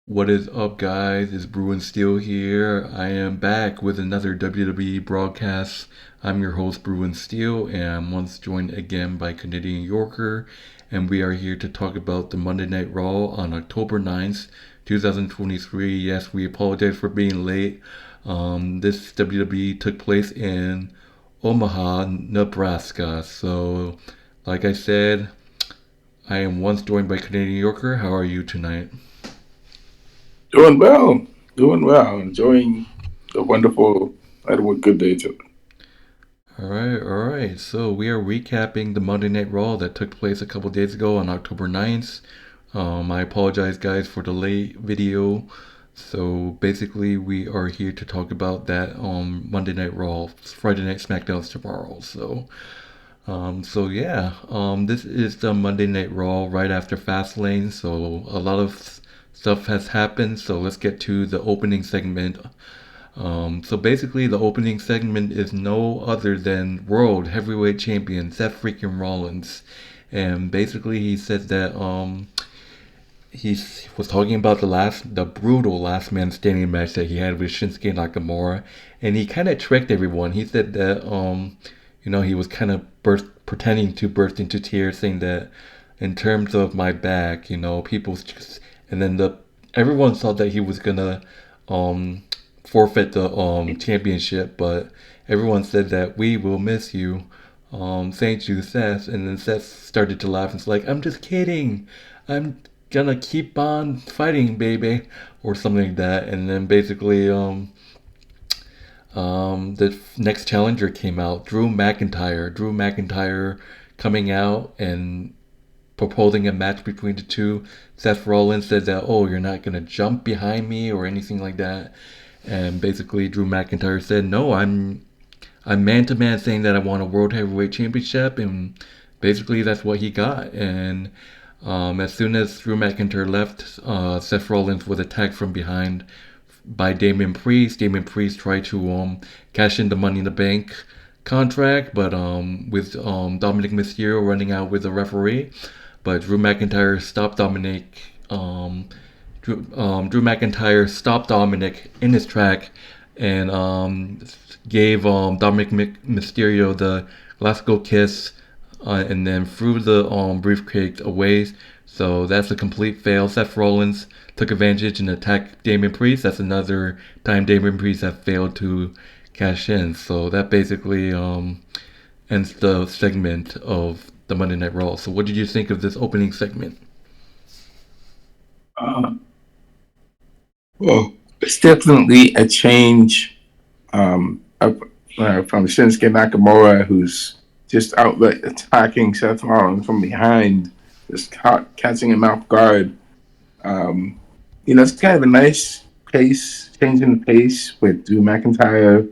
What is up, guys? It's Bruin Steel here. I am back with another WWE broadcast. I'm your host, Bruin Steel, and I'm once joined again by Canadian Yorker, and we are here to talk about the Monday Night Raw on October 9th, 2023. Yes, we apologize for being late. This WWE took place in Omaha, Nebraska. So, like I said, I am once joined by Canadian Yorker. How are you tonight? Doing well, doing well, enjoying the wonderful, had a good day too. All right. So we are recapping the Monday Night Raw that took place a couple days ago on October 9th. I apologize, guys, for the late video. So basically, we are here to talk about that Monday Night Raw. Friday Night SmackDown's tomorrow. So yeah, this is the Monday Night Raw right after Fastlane. So a lot of stuff has happened. So let's get to the opening segment. So basically, the opening segment is no other than World Heavyweight Champion Seth freaking Rollins, and basically he said that he was talking about the brutal last man standing match that he had with Shinsuke Nakamura, and he kind of tricked everyone. He said that he was kind of pretending to burst into tears, saying that in terms of my back, people just, and then everyone thought that he was gonna um forfeit the championship, but everyone said that we will miss you. Thank you, Seth. And then Seth started to laugh and it's like, I'm just kidding. I'm gonna keep on fighting, baby, or something like that. And then basically, the next challenger came out, Drew McIntyre. Drew McIntyre coming out and proposing a match between the two. Seth Rollins said that, oh, you're not gonna jump behind me or anything like that. And basically, Drew McIntyre said, no, I'm man to man saying that I want a World Heavyweight Championship, and basically that's what he got. And as soon as Drew McIntyre left, Seth Rollins was attacked from behind by Damian Priest. Damian Priest tried to cash in the Money in the Bank contract, but with Dominic Mysterio running out with the referee, but Drew McIntyre stopped Dominic. Drew McIntyre stopped Dominic in his track and gave Dominic Mysterio the Glasgow kiss and then threw the briefcase away. So that's a complete fail. Seth Rollins took advantage and attacked Damian Priest. That's another time Damian Priest has failed to cash in. So that basically ends the segment of the Monday Night Raw. So what did you think of this opening segment? Uh, well, it's definitely a change from Shinsuke Nakamura, who's just outlet attacking Seth Rollins from behind, just catching him off guard. Um, it's kind of a nice pace, changing the pace with Drew McIntyre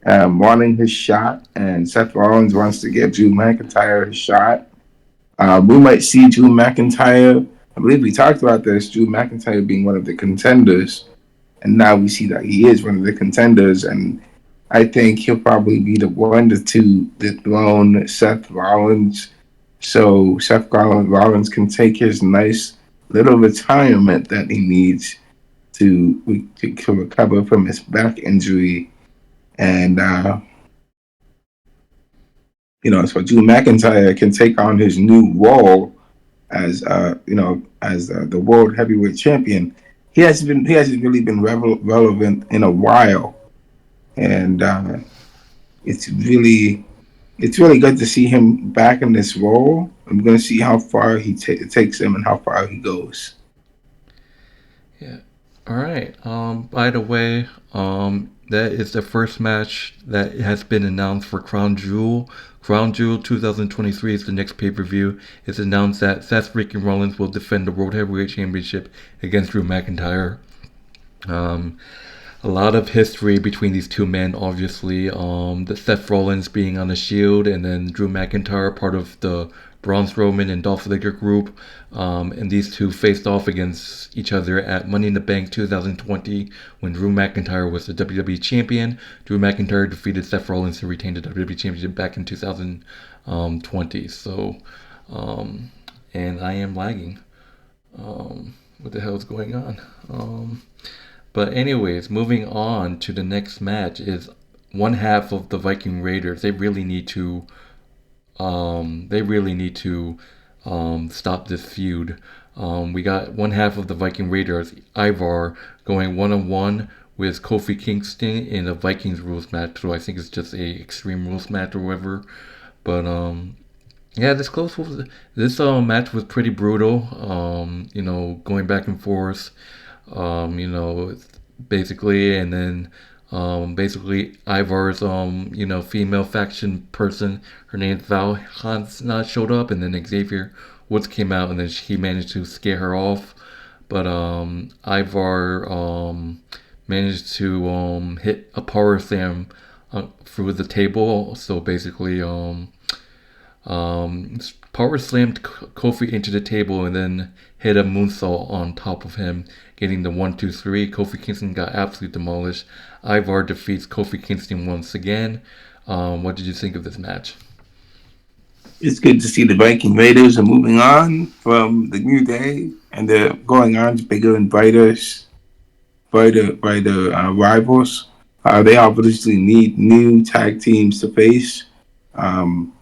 wanting his shot, and Seth Rollins wants to give Drew McIntyre his shot. We might see Drew McIntyre. I believe we talked about this. Drew McIntyre being one of the contenders, and now we see that he is one of the contenders. And I think he'll probably be the one to dethrone Seth Rollins, so Seth Rollins can take his nice little retirement that he needs to recover from his back injury. And so Drew McIntyre can take on his new role as the world heavyweight champion. He hasn't really been relevant in a while, and it's really it's really good to see him back in this role. I'm going to see how far takes him and how far he goes. Yeah. All right. By the way, that is the first match that has been announced for Crown Jewel. Crown Jewel 2023 is the next pay-per-view. It's announced that Seth freaking Rollins will defend the World Heavyweight Championship against Drew McIntyre. Um, a lot of history between these two men, obviously. The Seth Rollins being on the Shield, and then Drew McIntyre, part of the Braun Strowman and Dolph Ziggler group. And these two faced off against each other at Money in the Bank 2020 when Drew McIntyre was the WWE Champion. Drew McIntyre defeated Seth Rollins to retain the WWE Championship back in 2020. So, and I am lagging. what the hell is going on? But anyways, moving on to the next match is one half of the Viking Raiders. They really need to stop this feud. We got one half of the Viking Raiders, Ivar, going one on one with Kofi Kingston in a Vikings Rules match. So I think it's just a Extreme Rules match or whatever. But yeah, this match was pretty brutal. Going back and forth. Basically, and then basically Ivar's female faction person, her name's Val Hans, not showed up, and then Xavier Woods came out, and then he managed to scare her off. But Ivar managed to hit a power slam through the table. So basically, power slammed Kofi into the table and then hit a moonsault on top of him, getting the 1-2-3. Kofi Kingston got absolutely demolished. Ivar defeats Kofi Kingston once again. What did you think of this match? It's good to see the Viking Raiders are moving on from the New Day, and they're going on to bigger and brighter rivals. They obviously need new tag teams to face. Um,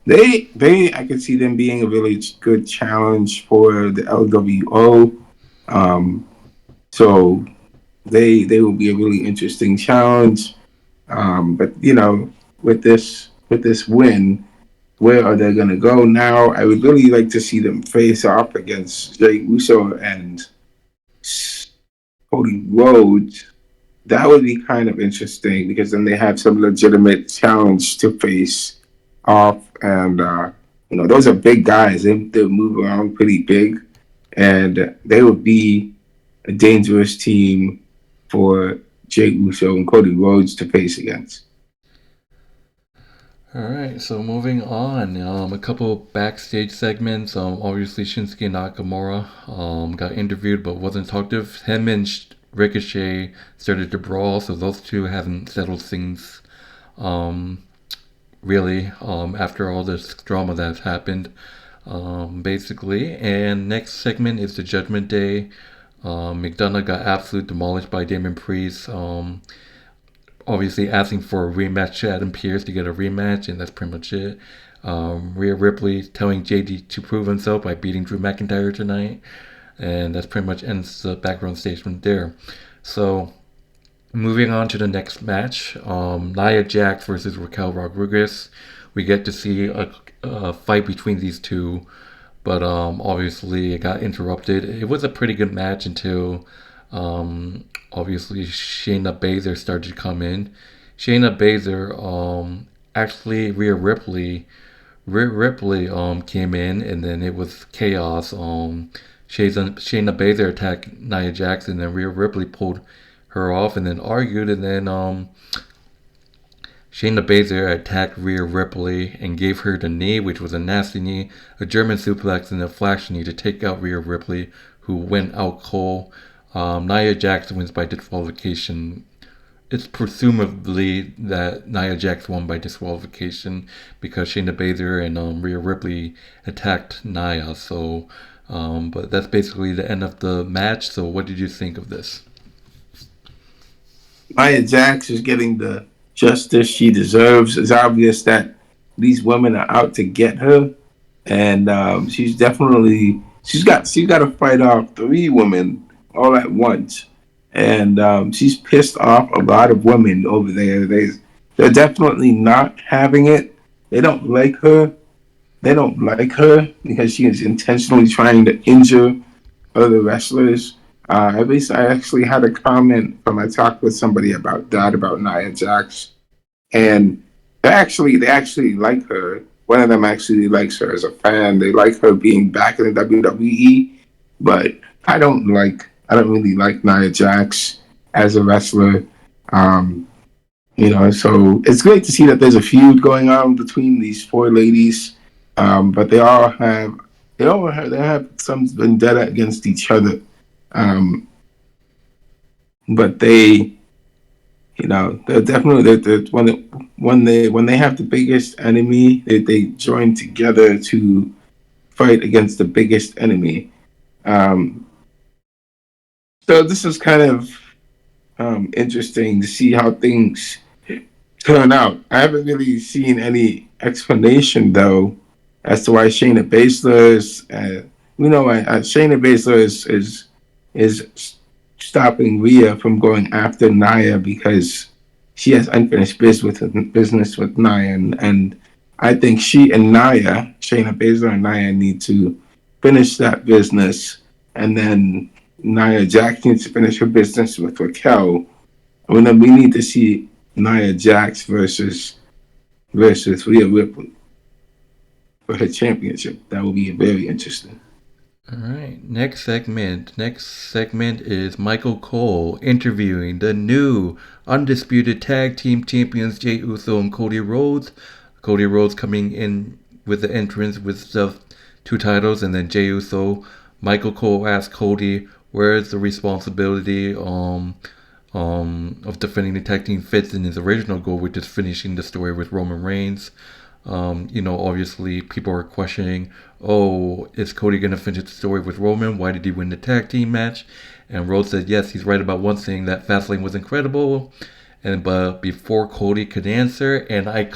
I could see them being a really good challenge for the LWO. Um, so they will be a really interesting challenge. But with this win, where are they going to go now? I would really like to see them face off against Jey Uso and Cody Rhodes. That would be kind of interesting because then they have some legitimate challenge to face off, and those are big guys. They move around pretty big, and they would be a dangerous team for Jey Uso and Cody Rhodes to face against. All right, so moving on, a couple backstage segments. Obviously Shinsuke Nakamura got interviewed but wasn't talked to. Him and Ricochet started to brawl, so those two haven't settled things um, really after all this drama that's happened, basically. And next segment is the Judgment Day. McDonough got absolutely demolished by Damon Priest. Obviously asking for a rematch to Adam Pearce to get a rematch, and that's pretty much it. Rhea Ripley telling JD to prove himself by beating Drew McIntyre tonight, and that's pretty much ends the background statement there. So, moving on to the next match, Nia Jax versus Raquel Rodriguez. We get to see a fight between these two, but obviously it got interrupted. It was a pretty good match until obviously Shayna Baszler started to come in. Shayna Baszler, actually Rhea Ripley came in, and then it was chaos. Shayna Baszler attacked Nia Jax, and then Rhea Ripley pulled her off, and then argued, and then Shayna Baszler attacked Rhea Ripley and gave her the knee, which was a nasty knee, a German suplex, and a flash knee to take out Rhea Ripley, who went out cold. Nia Jax wins by disqualification. It's presumably that Nia Jax won by disqualification because Shayna Baszler and Rhea Ripley attacked Nia. So, but that's basically the end of the match. So, what did you think of this? Nia Jax is getting the justice she deserves. It's obvious that these women are out to get her, and she's got to fight off three women all at once, and she's pissed off a lot of women over there. They're definitely not having it. They don't like her. They don't like her because she is intentionally trying to injure other wrestlers. I actually had a comment from I talked with somebody about that about Nia Jax, and they actually like her. One of them actually likes her as a fan. They like her being back in the WWE, but I don't really like Nia Jax as a wrestler. Um, so it's great to see that there's a feud going on between these four ladies, but they have some vendetta against each other. Um, but they're definitely when they have the biggest enemy, they join together to fight against the biggest enemy. Um, so this is kind of interesting to see how things turn out. I haven't really seen any explanation though as to why Shayna Baszler is, Shayna Baszler is stopping Rhea from going after Nia because she has unfinished business with Nia, and I think she and Nia, Shayna Baszler and Nia, need to finish that business, and then Nia Jax needs to finish her business with Raquel. And then we need to see Nia Jax versus Rhea Ripley for her championship. That will be very interesting. All right, next segment. Next segment is Michael Cole interviewing the new undisputed tag team champions Jey Uso and Cody Rhodes. Cody Rhodes coming in with the entrance with the two titles, and then Jey Uso. Michael Cole asked Cody, "Where is the responsibility of defending the tag team fits in his original goal, which is finishing the story with Roman Reigns?" Obviously people are questioning, oh, is Cody going to finish the story with Roman? Why did he win the tag team match? And Rhodes said, yes, he's right about one thing, that Fastlane was incredible. But before Cody could answer, and I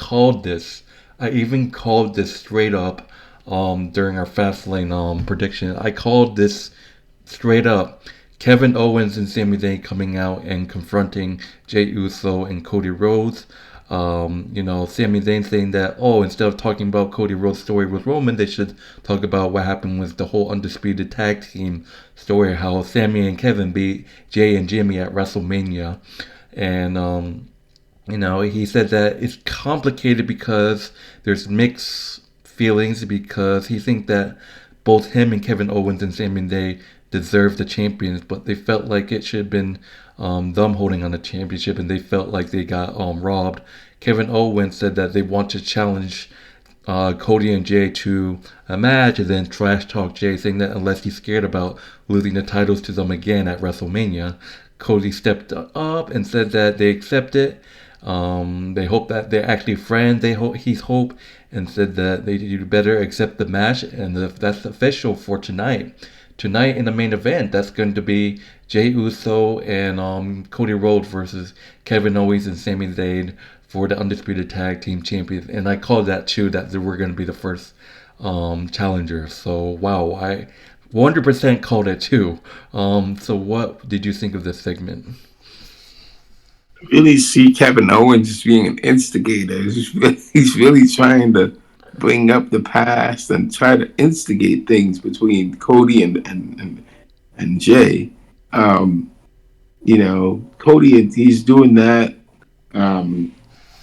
even called this straight up during our Fastlane prediction. I called this straight up. Kevin Owens and Sami Zayn coming out and confronting Jey Uso and Cody Rhodes. Sami Zayn saying that, oh, instead of talking about Cody Rhodes' story with Roman, they should talk about what happened with the whole Undisputed Tag Team story, how Sami and Kevin beat Jay and Jimmy at WrestleMania. And, he said that it's complicated because there's mixed feelings because he thinks that both him and Kevin Owens and Sami Zayn deserve the champions, but they felt like it should have been them holding on the championship, and they felt like they got robbed. Kevin Owens said that they want to challenge Cody and Jay to a match, and then trash talk Jay, saying that unless he's scared about losing the titles to them again at WrestleMania. Cody stepped up and said that they accept it. They hope that they're actually friends. He's hope, and said that they do better accept the match, and that's official for tonight. Tonight in the main event, that's going to be Jey Uso and Cody Rhodes versus Kevin Owens and Sami Zayn for the Undisputed Tag Team Champions. And I called that too, that they were going to be the first challenger. So, wow, I 100% called it too. So what did you think of this segment? Really see Kevin Owens as being an instigator. He's really trying to bring up the past and try to instigate things between Cody and Jay. Um, Cody, he's doing that. Um,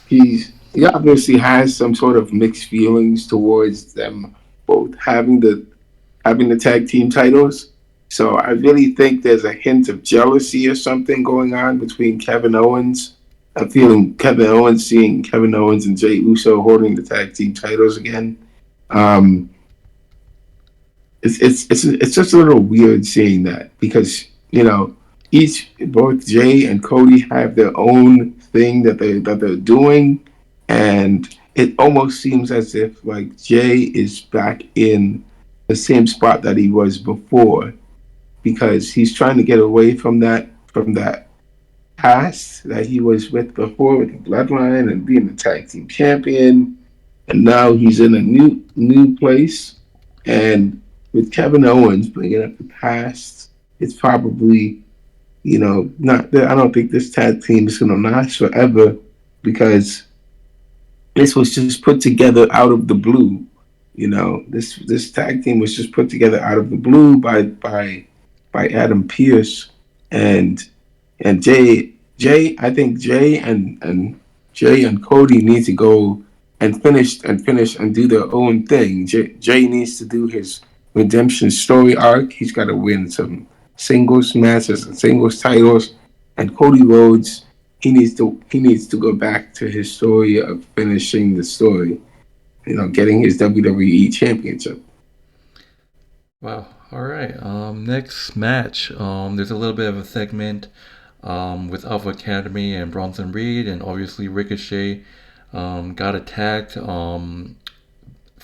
he obviously has some sort of mixed feelings towards them both having the tag team titles. So I really think there's a hint of jealousy or something going on between Kevin Owens. I'm feeling Kevin Owens, seeing Kevin Owens and Jey Uso holding the tag team titles again. Um, it's just a little weird seeing that because both Jay and Cody have their own thing that they're doing, and it almost seems as if like Jay is back in the same spot that he was before because he's trying to get away from that past that he was with before with the bloodline and being the tag team champion, and now he's in a new place. And with Kevin Owens bringing up the past, it's probably not. I don't think this tag team is going to last forever because this was just put together out of the blue. This tag team was just put together out of the blue by Adam Pearce and Jay. I think Jay and Cody need to go and finish and do their own thing. Jay needs to do his redemption story arc. He's got to win some singles matches and singles titles. And Cody Rhodes, he needs to go back to his story of finishing the story. Getting his WWE championship. Wow. All right. Next match. There's a little bit of a segment with Alpha Academy and Bronson Reed, and obviously Ricochet got attacked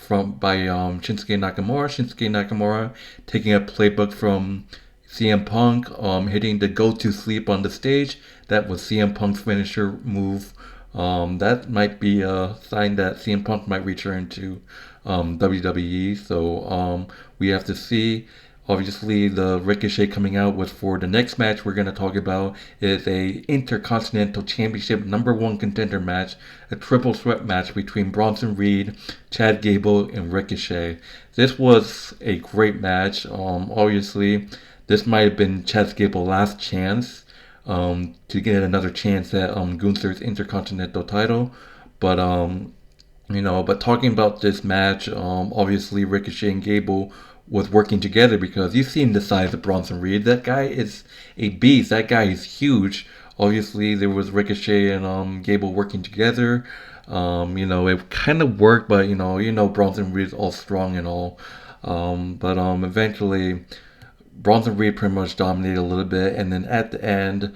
by Shinsuke Nakamura. Shinsuke Nakamura taking a playbook from CM Punk, hitting the go to sleep on the stage. That was CM Punk's finisher move. That might be a sign that CM Punk might return to WWE. So we have to see. Obviously, the Ricochet coming out was for the next match we're going to talk about is a Intercontinental Championship #1 contender match, a triple threat match between Bronson Reed, Chad Gable, and Ricochet. This was a great match. Obviously, this might have been Chad Gable's last chance to get another chance at Gunther's Intercontinental title, but but talking about this match, obviously Ricochet and Gable was working together because you've seen the size of Bronson Reed. That guy is a beast. That guy is huge. Obviously, there was Ricochet and Gable working together. It kind of worked, but Bronson Reed is all strong and all. But eventually, Bronson Reed pretty much dominated a little bit, and then at the end,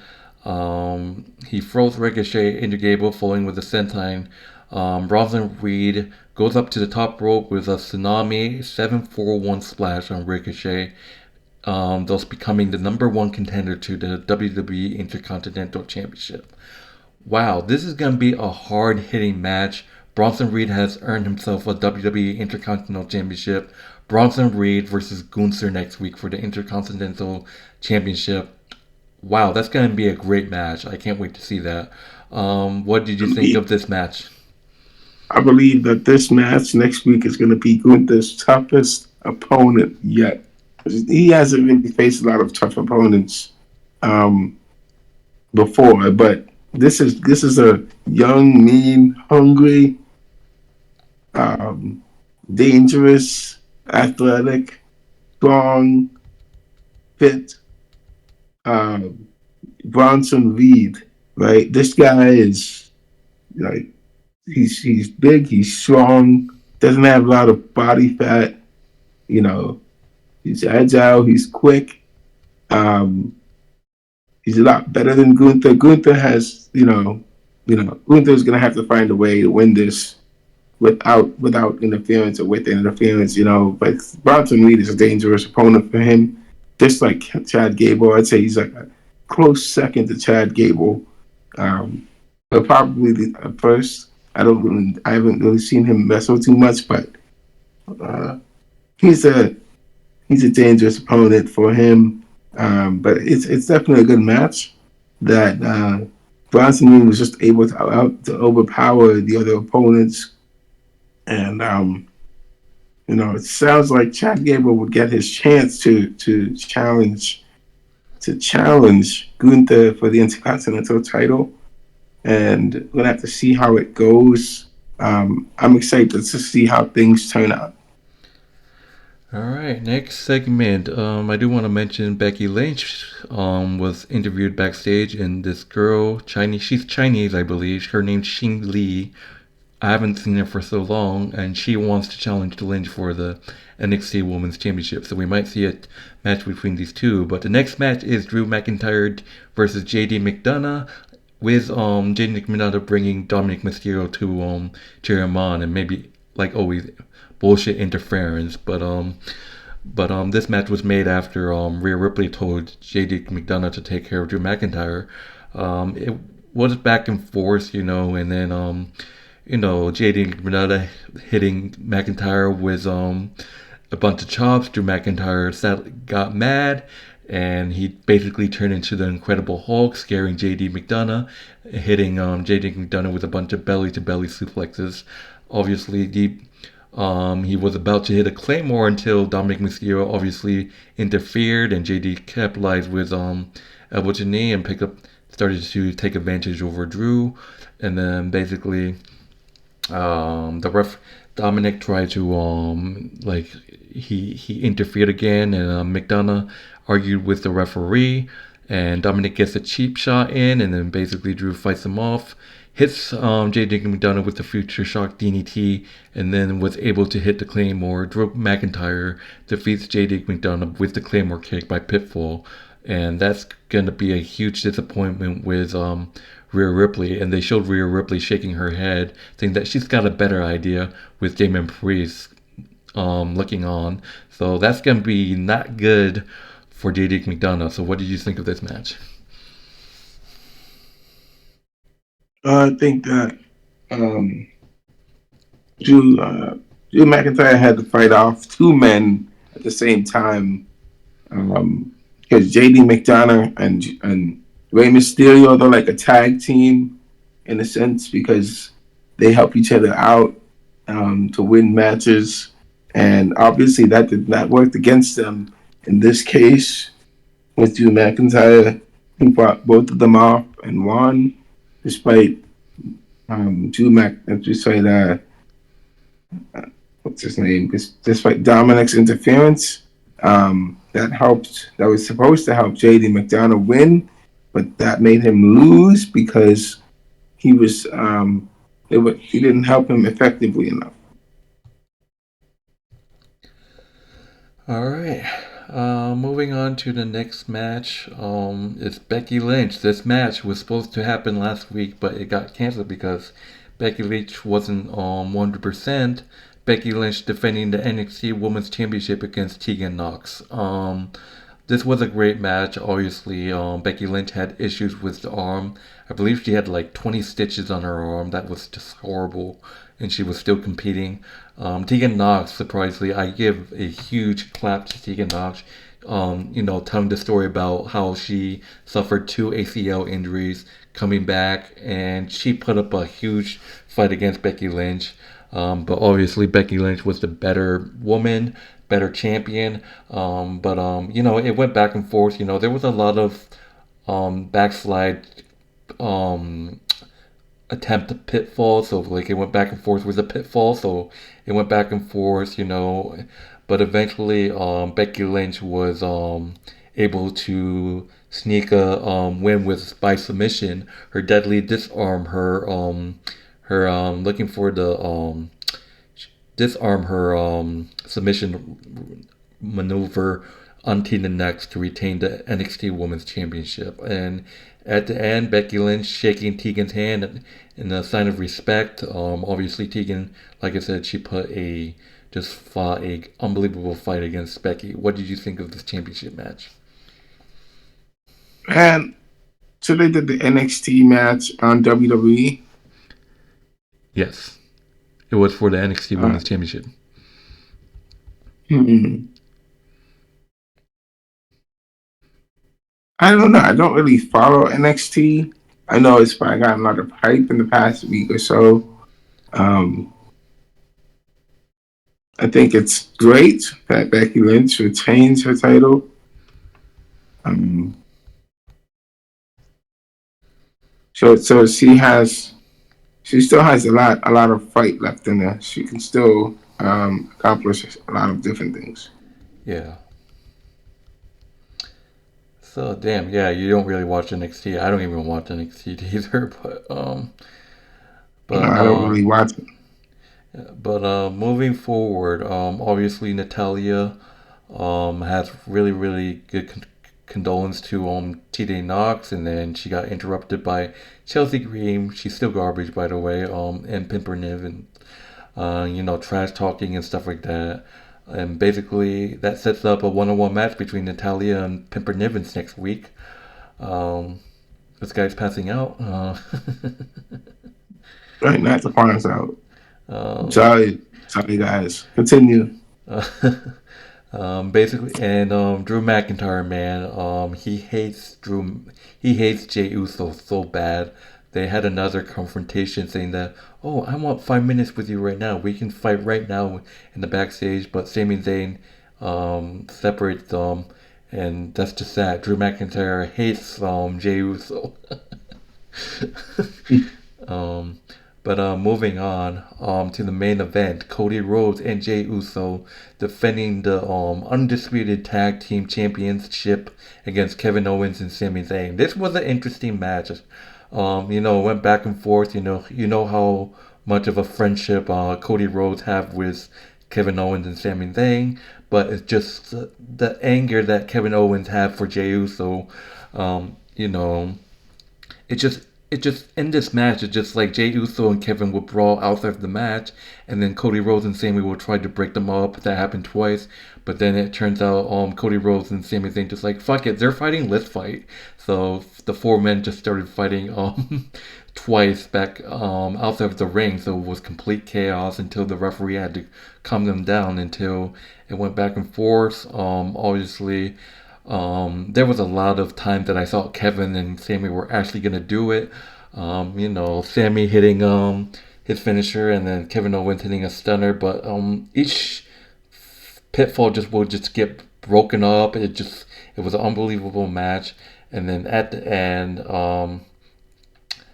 he throws Ricochet into Gable, falling with a senton. Bronson Reed goes up to the top rope with a tsunami 741 splash on Ricochet, thus becoming the #1 contender to the WWE Intercontinental Championship. Wow, this is going to be a hard hitting match. Bronson Reed has earned himself a WWE Intercontinental Championship. Bronson Reed versus Gunther next week for the Intercontinental Championship. Wow, that's going to be a great match. I can't wait to see that. What did you think of this match? I believe that this match next week is going to be Gunther's toughest opponent yet. He hasn't really faced a lot of tough opponents before, but this is a young, mean, hungry, dangerous, athletic, strong, fit Bronson Reed. Right, this guy is like he's big, he's strong, doesn't have a lot of body fat. You know, he's agile, he's quick. Um, he's a lot better than Gunther. Gunther has, Gunther's gonna have to find a way to win this without interference or with interference. But Bronson Reed is a dangerous opponent for him. Just like Chad Gable, I'd say he's like a close second to Chad Gable. But probably the first. I haven't really seen him wrestle too much, but he's a dangerous opponent for him. But it's definitely a good match that Bronson Reed was just able to overpower the other opponents, and it sounds like Chad Gable would get his chance to challenge Gunther for the Intercontinental title, and we're gonna have to see how it goes. I'm excited to see how things turn out. All right, next segment. I do want to mention Becky Lynch was interviewed backstage, and this girl, Chinese, she's Chinese, I believe. Her name's Xing Li. I haven't seen her for so long, and she wants to challenge Lynch for the NXT Women's Championship. So we might see a match between these two. But the next match is Drew McIntyre versus JD McDonough, with JD McDonough bringing Dominic Mysterio to cheer him on, and maybe like always bullshit interference. But this match was made after Rhea Ripley told JD McDonough to take care of Drew McIntyre. It was back and forth, and then JD McDonough hitting McIntyre with a bunch of chops. Drew McIntyre got mad, and he basically turned into the Incredible Hulk, scaring JD McDonough, hitting JD McDonough with a bunch of belly-to-belly suplexes. Obviously, he was about to hit a Claymore until Dominic Mysterio obviously interfered, and JD capitalized with elbow to knee and started to take advantage over Drew, and then basically the ref Dominic tried to he interfered again, and McDonough argued with the referee, and Dominic gets a cheap shot in, and then basically Drew fights him off, hits JD McDonough with the Future Shock DDT, and then was able to hit the Claymore. Drew McIntyre defeats JD McDonough with the Claymore kick by Pitfall, and that's going to be a huge disappointment with Rhea Ripley, and they showed Rhea Ripley shaking her head, saying that she's got a better idea with Damon Priest looking on. So that's gonna be not good for JD McDonough. So what did you think of this match? I think that um, Drew McIntyre had to fight off two men at the same time because JD McDonough and Rey Mysterio, they're like a tag team in a sense because they help each other out to win matches, and obviously that did not work against them in this case with Drew McIntyre. He fought both of them off and won, despite despite what's his name, despite Dominic's interference. That was supposed to help JD McDonough win, but that made him lose because he was he didn't help him effectively enough. All right. Moving on to the next match. It's Becky Lynch. This match was supposed to happen last week, but it got canceled because Becky Lynch wasn't 100%. Becky Lynch defending the NXT Women's Championship against Tegan Nox. This was a great match. Obviously, Becky Lynch had issues with the arm. I believe she had like 20 stitches on her arm. That was just horrible. And she was still competing. Tegan Nox, surprisingly, I give a huge clap to Tegan Nox. Telling the story about how she suffered two ACL injuries, coming back, and she put up a huge fight against Becky Lynch. But obviously, Becky Lynch was the better woman, better champion. It went back and forth. There was a lot of backslide um, attempt a pitfall. So like it went back and forth with a pitfall. So it went back and forth. But eventually, Becky Lynch was able to sneak a win with by submission. Her deadly disarm, her looking for the disarm her submission maneuver onto the next to retain the NXT Women's Championship. And at the end, Becky Lynch shaking Tegan's hand in a sign of respect. Obviously, Tegan, like I said, she just fought a unbelievable fight against Becky. What did you think of this championship match? And so they did the NXT match on WWE. Yes, it was for the NXT Uh, Women's Championship. hmm. I don't know. I don't really follow NXT. I know it's probably gotten a lot of hype in the past week or so. Um, I think it's great that Becky Lynch retains her title. Um, so she still has a lot of fight left in her. She can still accomplish a lot of different things. Yeah. So damn, yeah, you don't really watch NXT. I don't even watch NXT either, You know, but I don't really watch it. moving forward, obviously Natalia has really really good condolence to TJ Knox, and then she got interrupted by Chelsea Green. She's still garbage, by the way. And Pimper Niven, trash talking and stuff like that. And basically, that sets up a one-on-one match between Natalia and Pimper Nivens next week. Um, this guy's passing out. Right, not to find us out. Um, Sorry, guys. Continue. basically, and Drew McIntyre, man, he hates Jey Uso so bad. They had another confrontation saying that, oh, I want 5 minutes with you right now. We can fight right now in the backstage, but Sami Zayn separates them, and that's just that. Drew McIntyre hates Jey Uso. um, but moving on to the main event, Cody Rhodes and Jey Uso defending the undisputed tag team championship against Kevin Owens and Sami Zayn. This was an interesting match. Went back and forth. You know how much of a friendship Cody Rhodes have with Kevin Owens and Sami Zayn, but it's just the anger that Kevin Owens had for Jey Uso. Um, you know, it just it just in this match, it's just like Jey Uso and Kevin would brawl outside of the match, and then Cody Rhodes and Sami will try to break them up. That happened twice, but then it turns out Cody Rhodes and Sami Zayn just like fuck it, they're fighting, let's fight. So the four men just started fighting twice back outside of the ring, so it was complete chaos until the referee had to calm them down until it went back and forth. Obviously, there was a lot of times that I thought Kevin and Sammy were actually gonna do it. Sammy hitting his finisher and then Kevin Owens hitting a stunner, but each pitfall just would just get broken up. It was an unbelievable match. And then at the end,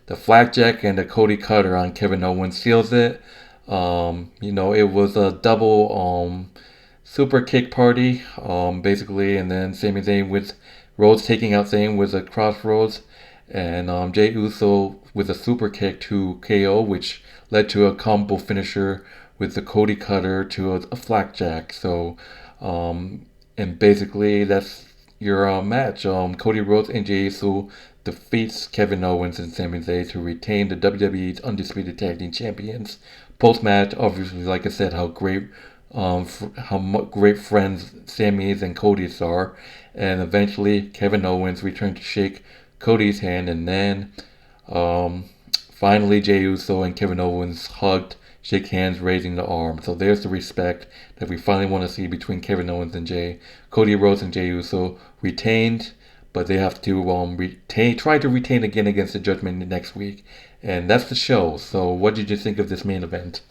the flapjack and the Cody cutter on Kevin Owens seals it. It was a double super kick party, basically, and then Sami Zayn with Rhodes taking out Zayn with a crossroads, and Jey Uso with a super kick to KO, which led to a combo finisher with the Cody cutter to a flapjack. So, and basically that's your match. Cody Rhodes and Jey Uso defeats Kevin Owens and Sami Zayn to retain the WWE's Undisputed Tag Team Champions. Post match, obviously, like I said, great friends Sammy's and Cody's are, and eventually Kevin Owens returned to shake Cody's hand, and then finally Jey Uso and Kevin Owens hugged, shake hands, raising the arm. So there's the respect that we finally want to see between Kevin Owens and Cody Rhodes and Jey Uso retained, but they have to try to retain again against the Judgment next week, and that's the show. So what did you think of this main event?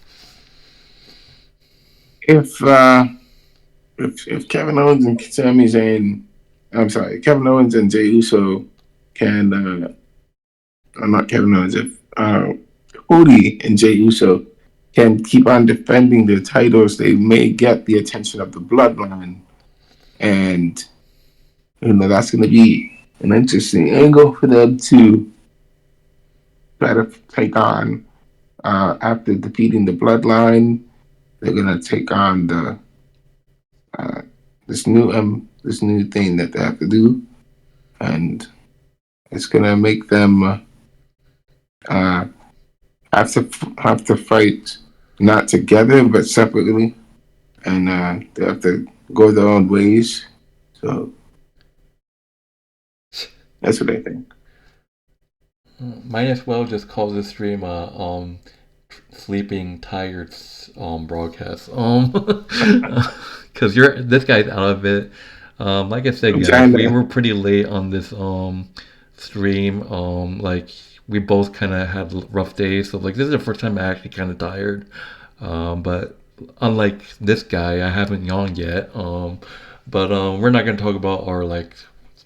If Kevin Owens and Sami Zayn, I'm sorry, Kevin Owens and Jey Uso can, not Kevin Owens, if Cody and Jey Uso can keep on defending their titles, they may get the attention of the bloodline, and that's going to be an interesting angle for them to try to take on. After defeating the bloodline, they're going to take on the this new thing that they have to do, and it's going to make them have to fight not together but separately, and they have to go their own ways. So that's what I think. Might as well just call this stream a sleeping tired broadcast. Because you're this guy's out of it. Like I said, guys, we were pretty late on this stream. Like we both kind of had rough days, so like this is the first time I actually kind of tired. But unlike this guy, I haven't yawned yet. But we're not gonna talk about our like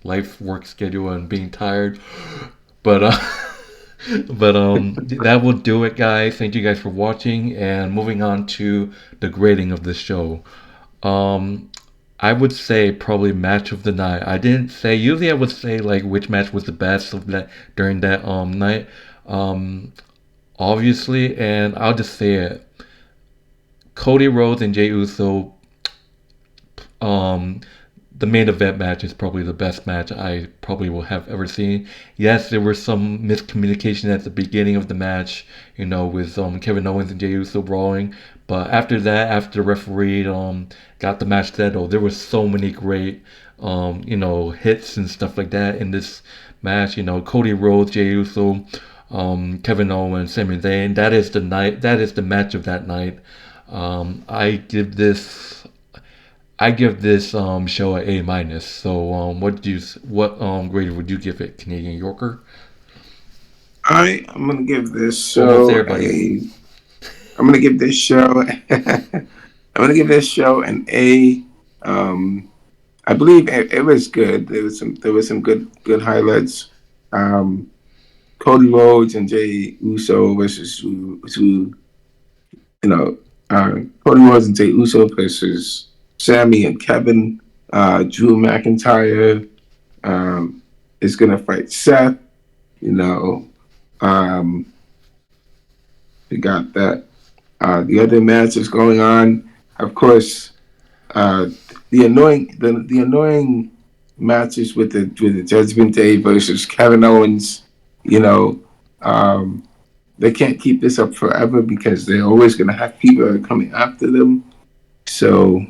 life work schedule and being tired. But but that will do it, guys. Thank you guys for watching, and moving on to the grading of the show. I would say probably match of the night. I didn't say, usually I would say like which match was the best of that during that night. Obviously, and I'll just say it. Cody Rhodes and Jey Uso, um the main event match is probably the best match I probably will have ever seen. Yes, there was some miscommunication at the beginning of the match, with Kevin Owens and Jey Uso brawling. But after that, after the referee got the match settled, there was so many great hits and stuff like that in this match. Cody Rhodes, Jey Uso, Kevin Owens, Sami Zayn. That is the night. That is the match of that night. I give this show an A-. So what grade would you give it, Canadian Yorker? I'm gonna give this show I'm gonna give this show an A. I believe it was good. There was some good highlights. Cody Rhodes and Jey Uso versus Cody Rhodes and Jey Uso versus Sami and Kevin. Drew McIntyre is gonna fight Seth. We got that. The other matches going on, of course. The annoying matches with the Judgment Day versus Kevin Owens. Um, they can't keep this up forever because they're always going to have people that are coming after them. So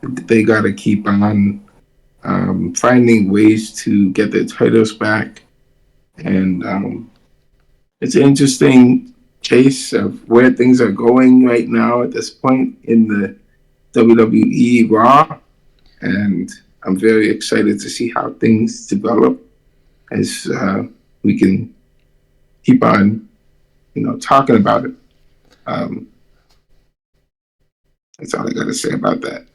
they got to keep on finding ways to get their titles back. And it's an interesting case of where things are going right now at this point in the WWE Raw. And I'm very excited to see how things develop as we can keep on, talking about it. Um, that's all I got to say about that.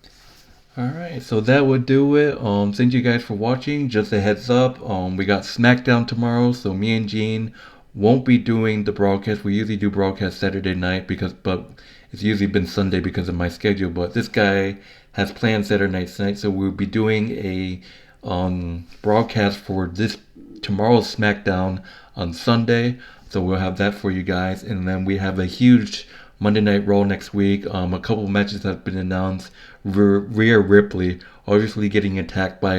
Alright, so that would do it. Thank you guys for watching. Just a heads up, we got SmackDown tomorrow, so me and Gene won't be doing the broadcast. We usually do broadcast Saturday night but it's usually been Sunday because of my schedule. But this guy has planned Saturday night, so we'll be doing a broadcast for this tomorrow's SmackDown on Sunday. So we'll have that for you guys, and then we have a huge Monday Night Raw next week. A couple of matches have been announced. Rhea Ripley obviously getting attacked by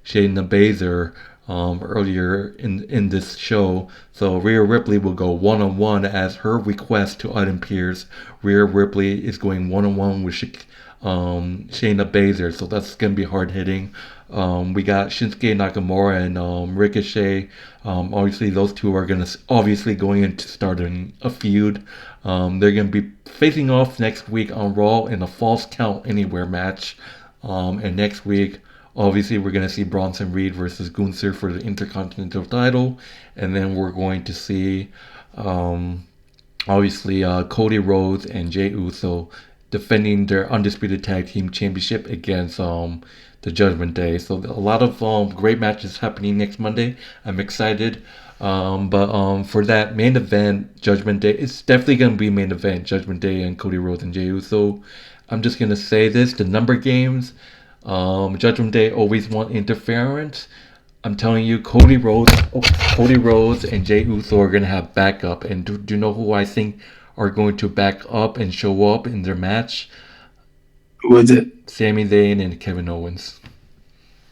Shayna Baszler earlier in this show. So Rhea Ripley will go one on one as her request to Adam Pearce. Rhea Ripley is going one on one with Shayna Baszler, so that's gonna be hard hitting. We got Shinsuke Nakamura and Ricochet. Obviously, those two are gonna obviously going into starting a feud. They're gonna be facing off next week on Raw in a Falls Count Anywhere match. And next week, obviously, we're gonna see Bronson Reed versus Gunther for the Intercontinental title, and then we're going to see um, obviously Cody Rhodes and Jey Uso defending their undisputed tag team championship against the Judgment Day. So a lot of great matches happening next Monday. I'm excited. But for that main event, Judgment Day, it's definitely gonna be main event Judgment Day and Cody Rhodes and Jey Uso. I'm just gonna say this: the number games, Judgment Day always want interference. I'm telling you, Cody Rhodes and Jey Uso are gonna have backup. And do you know who I think are going to back up and show up in their match? Who is it? Sami Zayn and Kevin Owens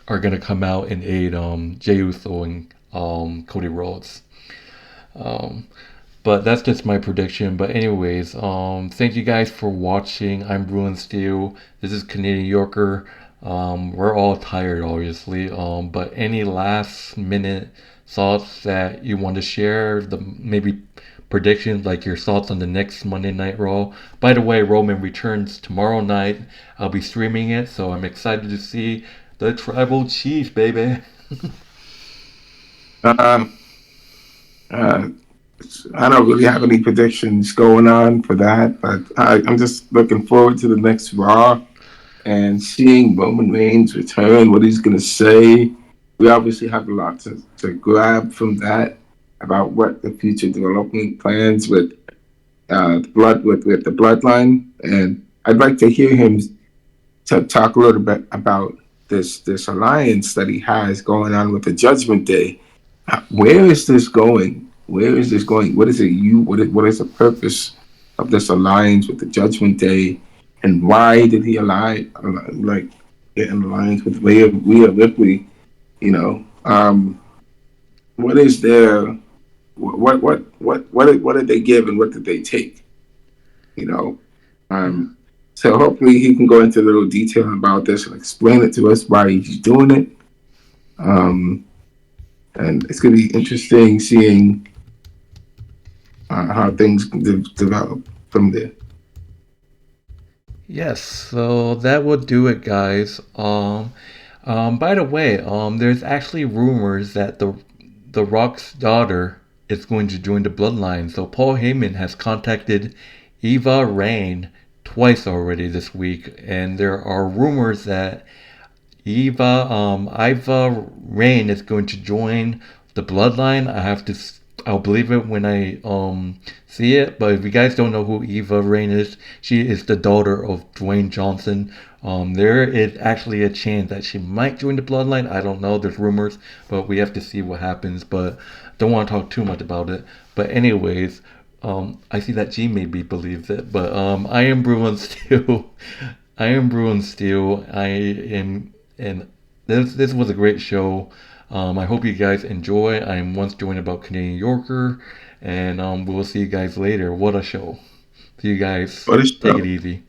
are gonna come out and aid Jey Uso and Cody Rhodes. Um, but that's just my prediction. But anyways, thank you guys for watching. I'm Bruin Steel. This is Canadian Yorker. We're all tired, obviously. But any last minute thoughts that you want to share? The maybe predictions, like your thoughts on the next Monday Night Raw. By the way, Roman returns tomorrow night. I'll be streaming it, so I'm excited to see the Tribal Chief, baby. Um, uh, I don't really have any predictions going on for that, but I'm just looking forward to the next Raw and seeing Roman Reigns return, what he's going to say. We obviously have a lot to grab from that about what the future development plans with with the bloodline, and I'd like to hear him to talk a little bit about this alliance that he has going on with the Judgment Day. Where is this going? Where is this going? What is it? What is the purpose of this alliance with the Judgment Day, and why did he get an alliance with Rhea Ripley? You know, what is their what did they give and what did they take? You know, um, so hopefully he can go into a little detail about this and explain it to us why he's doing it. Um, and it's going to be interesting seeing how things develop from there. Yes, so that would do it, guys. By the way, there's actually rumors that the Rock's daughter is going to join the Bloodline. So Paul Heyman has contacted Eva Rain twice already this week, and there are rumors that Iva Rain is going to join the Bloodline. I'll believe it when I see it. But if you guys don't know who Eva Rain is, she is the daughter of Dwayne Johnson. There is actually a chance that she might join the Bloodline. I don't know. There's rumors, but we have to see what happens. But don't want to talk too much about it. But anyways, I see that G maybe believes it. But I am Bruin Steel. I am Bruin Steel. I am, and this was a great show. I hope you guys enjoy. I'm once joined about Canadian Yorker, and we'll see you guys later. What a show! See you guys. What a Take it show. easy.